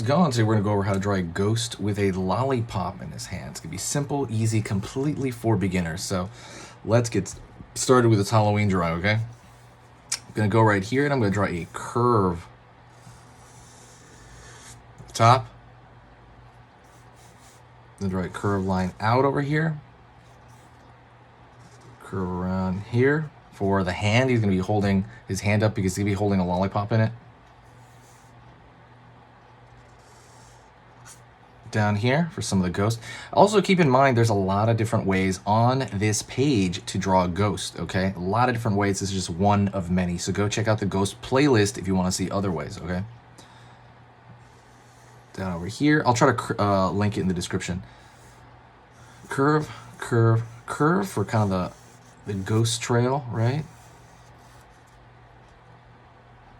how's it going? Today we're going to go over how to draw a ghost with a lollipop in his hand. It's going to be simple, easy, completely for beginners. So let's get started with this Halloween drawing, okay? I'm going to go right here and I'm going to draw a curve. Top. I'm going to draw a curved line out over here. Curve around here. For the hand, he's going to be holding his hand up because he's going to be holding a lollipop in it. Down here for some of the ghosts. Also keep in mind there's a lot of different ways on this page to draw a ghost, okay? A lot of different ways. This is just one of many. So go check out the ghost playlist if you want to see other ways, okay? Down over here. I'll try to link it in the description. Curve, curve, curve for kind of the ghost trail, right?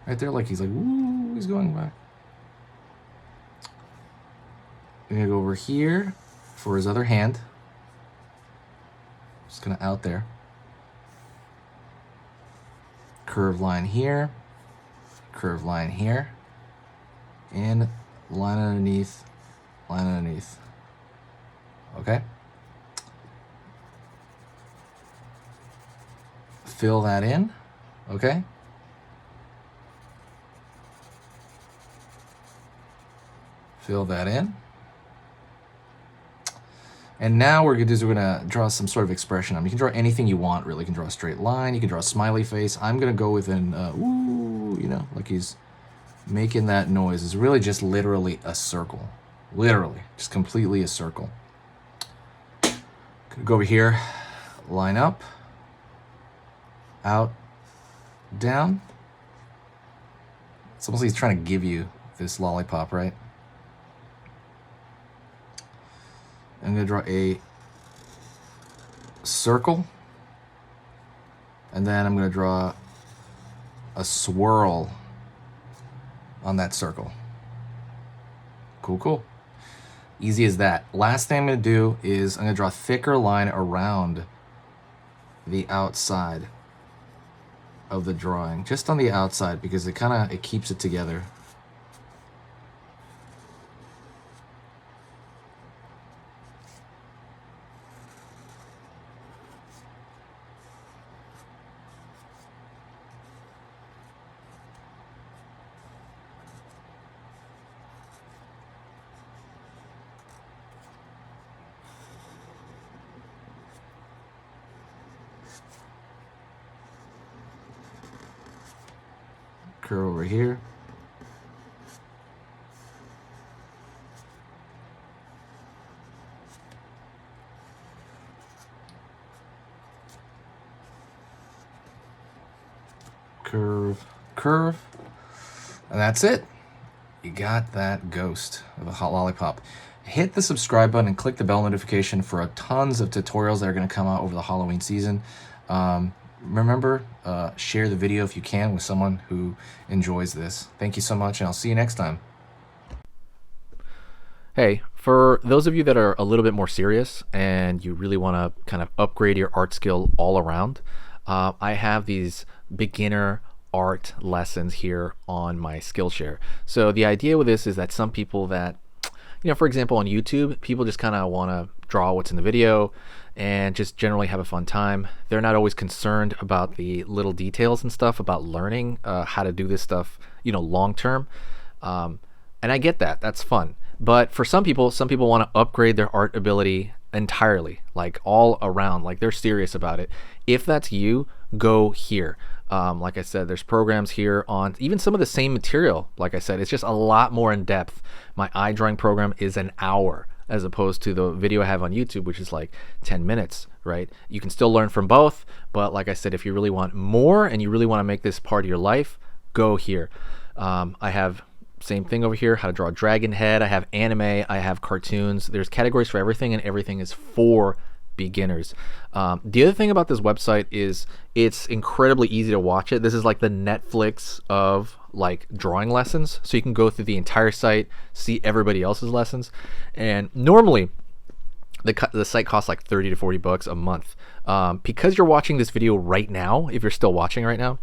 Right there, like he's like, woo, he's going back. I'm gonna go over here for his other hand. Just gonna out there. Curved line here, curved line here, and line underneath, line underneath. Okay? Fill that in, okay? Fill that in. And now we're gonna draw some sort of expression. You can draw anything you want, really. You can draw a straight line, you can draw a smiley face. I'm gonna go with an ooh, you know, like he's making that noise. It's really just literally a circle. Literally, just completely a circle. Gonna go over here, line up, out, down. It's almost like he's trying to give you this lollipop, right? I'm going to draw a circle, and then I'm going to draw a swirl on that circle. Cool, cool. Easy as that. Last thing I'm going to do is I'm going to draw a thicker line around the outside of the drawing, just on the outside, because it keeps it together. Curve over here. Curve, curve. And that's it. You got that ghost of a hot lollipop. Hit the subscribe button and click the bell notification for tons of tutorials that are going to come out over the Halloween season. Remember, share the video if you can with someone who enjoys this. Thank you so much, and I'll see you next time. Hey, for those of you that are a little bit more serious and you really want to kind of upgrade your art skill all around, I have these beginner art lessons here on my Skillshare. So the idea with this is that some people that, for example, on YouTube, people just kind of want to draw what's in the video and just generally have a fun time. They're not always concerned about the little details and stuff about learning how to do this stuff, long term. And I get that. That's fun. But for some people want to upgrade their art ability entirely, like all around, like they're serious about it. If that's you, go here. Like I said, there's programs here on even some of the same material. Like I said, it's just a lot more in depth. My eye drawing program is an hour as opposed to the video I have on YouTube, which is like 10 minutes, right? You can still learn from both, but like I said, if you really want more and you really want to make this part of your life, go here. I have same thing over here, how to draw a dragon head. I have anime, I have cartoons. There's categories for everything, and everything is for beginners. The other thing about this website is it's incredibly easy to watch it. This is like the Netflix of like drawing lessons, so you can go through the entire site, see everybody else's lessons. And normally the site costs like 30 to 40 bucks a month. Because you're watching this video right now, if you're still watching right now,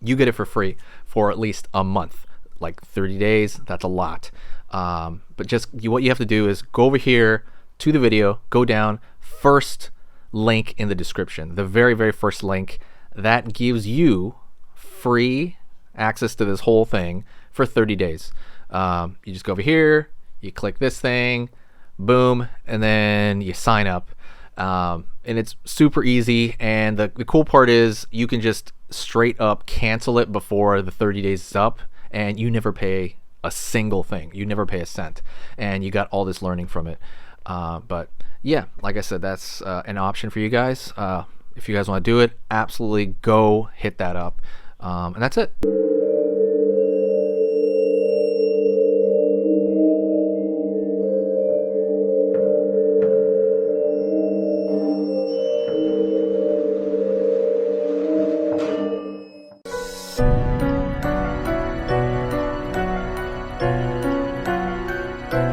you get it for free for at least a month, like 30 days. That's a lot. But just what you have to do is go over here to the video, go down, first link in the description, the very, very first link. That gives you free access to this whole thing for 30 days. You just go over here, you click this thing, boom, and then you sign up. And it's super easy. And the cool part is you can just straight up cancel it before the 30 days is up, and you never pay a single thing. You never pay a cent, and you got all this learning from it. But yeah, like I said, that's an option for you guys. If you guys want to do it, absolutely go hit that up. And that's it.